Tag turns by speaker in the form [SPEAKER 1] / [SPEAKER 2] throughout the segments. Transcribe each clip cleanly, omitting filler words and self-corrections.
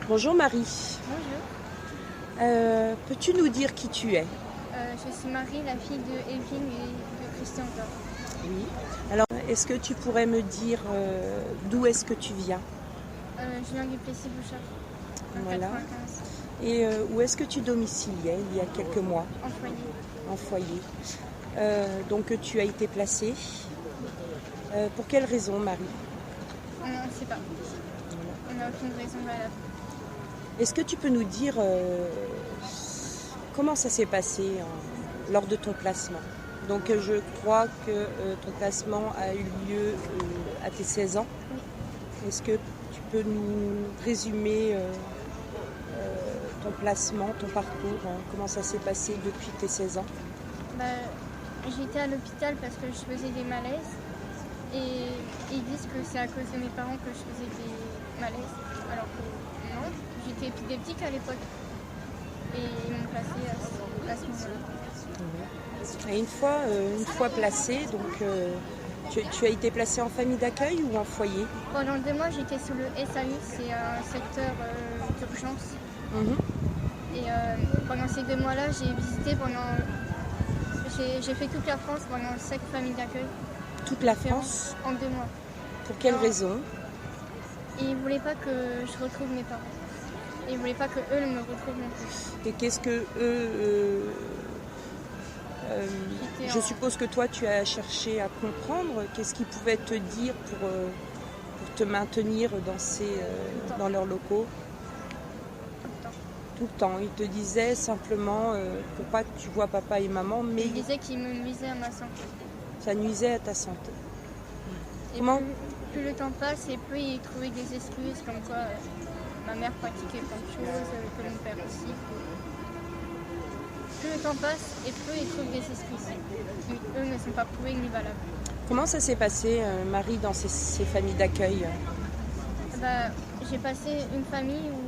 [SPEAKER 1] Bonjour Marie.
[SPEAKER 2] Bonjour,
[SPEAKER 1] Peux-tu nous dire qui tu es?
[SPEAKER 2] je suis Marie, la fille de Evelyne et de Christian Thor.
[SPEAKER 1] Oui. Alors, est-ce que tu pourrais me dire d'où est-ce que tu viens?
[SPEAKER 2] Je viens du Plessis-Bouchard, en
[SPEAKER 1] Voilà.
[SPEAKER 2] 95,
[SPEAKER 1] Et où est-ce que tu domiciliais il y a quelques mois
[SPEAKER 2] en foyer.
[SPEAKER 1] en foyer? Donc tu as été placée. Pour quelle raison, Marie?
[SPEAKER 2] On ne sait pas, on n'a aucune raison valable.
[SPEAKER 1] Est-ce que tu peux nous dire comment ça s'est passé lors de ton placement? Donc je crois que ton placement a eu lieu à tes 16 ans.
[SPEAKER 2] Oui.
[SPEAKER 1] Est-ce que tu peux nous résumer ton placement, ton parcours, comment ça s'est passé depuis tes 16 ans?
[SPEAKER 2] J'étais à l'hôpital parce que je faisais des malaises et ils disent que c'est à cause de mes parents que je faisais des malaises, alors que non, j'étais épileptique à l'époque et ils m'ont placée à ce moment-là.
[SPEAKER 1] Et une fois placée, donc tu as été placée en famille d'accueil ou en foyer?
[SPEAKER 2] Pendant 2 mois, j'étais sous le SAU, c'est un secteur d'urgence. Et pendant ces 2 mois-là, j'ai fait toute la France pendant 5 familles d'accueil.
[SPEAKER 1] Toute la France?
[SPEAKER 2] En 2 mois.
[SPEAKER 1] Pour quelle raison?
[SPEAKER 2] Et ils ne voulaient pas que je retrouve mes parents. Et ils ne voulaient pas que eux me retrouvent non plus.
[SPEAKER 1] Et qu'est-ce que eux... je suppose que toi, tu as cherché à comprendre. Qu'est-ce qu'ils pouvaient te dire pour te maintenir dans leurs locaux? Tout le temps. Ils te disaient simplement pour pas que tu vois papa et maman, mais
[SPEAKER 2] ils disaient qu'ils me nuisaient à ma santé.
[SPEAKER 1] Ça nuisait à ta santé.
[SPEAKER 2] Et
[SPEAKER 1] Comment
[SPEAKER 2] plus le temps passe et plus ils trouvaient des excuses comme quoi ma mère pratiquait plein de choses, que mon père aussi. Plus le temps passe et plus ils trouvent des excuses qui, eux, ne sont pas prouvées ni valables.
[SPEAKER 1] Comment ça s'est passé, Marie, dans ces familles d'accueil?
[SPEAKER 2] J'ai passé une famille où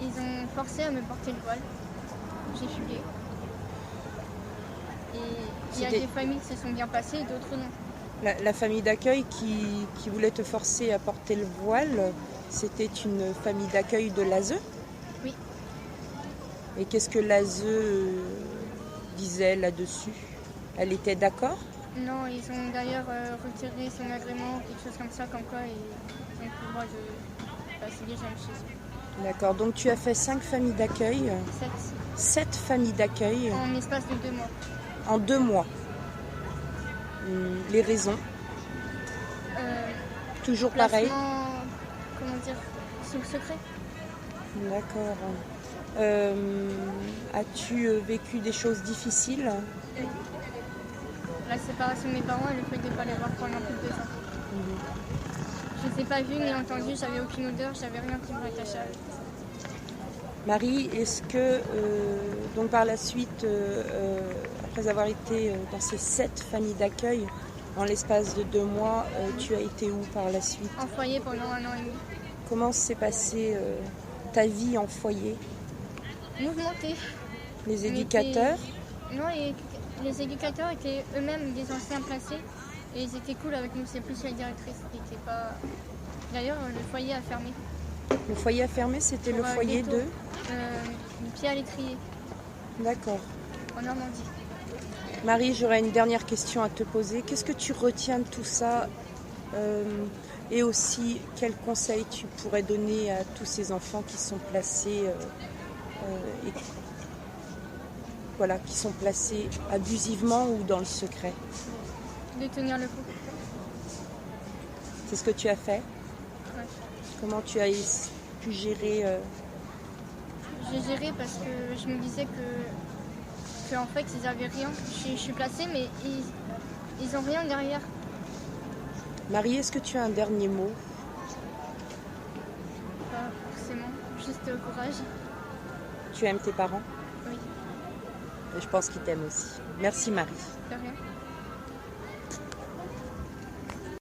[SPEAKER 2] ils ont forcé à me porter le voile. J'ai fugué. Et il y a des familles qui se sont bien passées et d'autres non.
[SPEAKER 1] La famille d'accueil qui voulait te forcer à porter le voile, c'était une famille d'accueil de l'ASE?
[SPEAKER 2] Oui.
[SPEAKER 1] Et qu'est-ce que l'ASE disait là-dessus? Elle était d'accord?
[SPEAKER 2] Non, ils ont d'ailleurs retiré son agrément, quelque chose comme ça, comme quoi ils ont plus le droit de passer des jeunes chez eux.
[SPEAKER 1] D'accord, donc tu as fait 5 familles d'accueil? 7 familles d'accueil?
[SPEAKER 2] En espace de 2 mois.
[SPEAKER 1] En 2 mois. Les raisons? Toujours pareil?
[SPEAKER 2] Comment dire, sous le secret.
[SPEAKER 1] D'accord. As-tu vécu des choses difficiles?
[SPEAKER 2] La séparation de mes parents et le fait de ne pas les voir pendant plus de 2 ans. Je ne les ai pas vus ni entendus, j'avais aucune odeur, j'avais rien qui me rattachait à eux.
[SPEAKER 1] Marie, est-ce que, donc par la suite, après avoir été dans ces 7 familles d'accueil, en l'espace de 2 mois, tu as été où par la suite?
[SPEAKER 2] En foyer pendant 1 an et demi.
[SPEAKER 1] Comment s'est passée ta vie en foyer?
[SPEAKER 2] Mouvementée.
[SPEAKER 1] Les éducateurs?
[SPEAKER 2] Non, les éducateurs étaient eux-mêmes des anciens placés et ils étaient cool avec nous, c'est plus la directrice qui n'était pas... D'ailleurs, le foyer a fermé.
[SPEAKER 1] Le foyer a fermé, c'était le foyer de
[SPEAKER 2] pied à l'étrier.
[SPEAKER 1] D'accord.
[SPEAKER 2] En Normandie.
[SPEAKER 1] Marie, j'aurais une dernière question à te poser. Qu'est-ce que tu retiens de tout ça et aussi, quels conseils tu pourrais donner à tous ces enfants qui sont placés qui sont placés abusivement ou dans le secret?
[SPEAKER 2] De tenir le coup.
[SPEAKER 1] C'est ce que tu as fait?
[SPEAKER 2] Ouais.
[SPEAKER 1] Comment tu as pu gérer
[SPEAKER 2] J'ai géré parce que je me disais que en fait ils avaient rien. Je suis placée mais ils ont rien derrière.
[SPEAKER 1] Marie, est-ce que tu as un dernier mot?
[SPEAKER 2] Pas forcément, juste courage.
[SPEAKER 1] Tu aimes tes parents?
[SPEAKER 2] Oui.
[SPEAKER 1] Et je pense qu'ils t'aiment aussi. Merci Marie.
[SPEAKER 2] De rien.